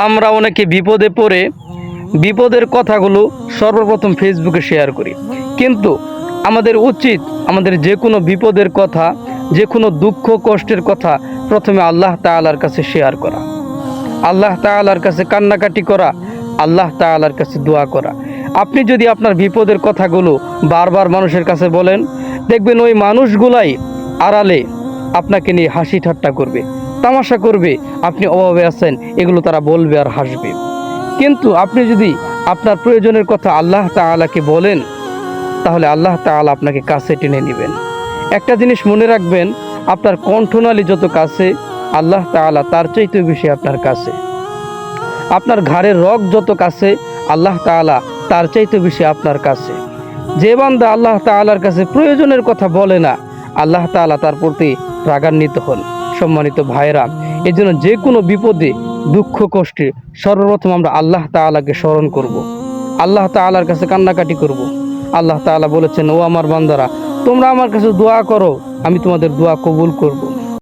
আমরা অনেকে বিপদে পড়ে বিপদের কথাগুলো সর্বপ্রথম ফেসবুকে শেয়ার করি, কিন্তু আমাদের উচিত আমাদের যে কোনো বিপদের কথা, যে কোনো দুঃখ কষ্টের কথা প্রথমে আল্লাহ তাআলার কাছে শেয়ার করা, আল্লাহ তাআলার কাছে কান্নাকাটি করা, আল্লাহ তাআলার কাছে দোয়া করা। আপনি যদি আপনার বিপদের কথাগুলো বারবার মানুষের কাছে বলেন, দেখবেন ওই মানুষগুলাই আড়ালে আপনাকে নিয়ে হাসি ঠাট্টা করবে, তামাশা করবে, আপনি অভাবে আছেন এগুলো তারা বলবে আর হাসবে। কিন্তু আপনি যদি আপনার প্রয়োজনের কথা আল্লাহ তাআলাকে বলেন, তাহলে আল্লাহ তাআলা আপনাকে কাছে টেনে নেবেন। একটা জিনিস মনে রাখবেন, আপনার কণ্ঠনালী যত কাছে, আল্লাহ তাআলা তার চাইতে বেশি আপনার কাছে। আপনার ঘাড়ের রগ যত কাছে, আল্লাহ তাআলা তার চাইতে বেশি আপনার কাছে। যে বান্দা আল্লাহ তাআলার কাছে প্রয়োজনের কথা বলে না, আল্লাহ তাআলা তার প্রতি রাগান্বিত হন। সম্মানিত ভাইরা, এই জন্য যে কোনো বিপদে দুঃখ কষ্টে সর্বপ্রথম আমরা আল্লাহ তাআলাকে স্মরণ করব, আল্লাহ তাআলার কাছে কান্নাকাটি করব। আল্লাহ তাআলা বলেছেন, ও আমার বান্দারা, তোমরা আমার কাছে দোয়া করো, আমি তোমাদের দোয়া কবুল করব।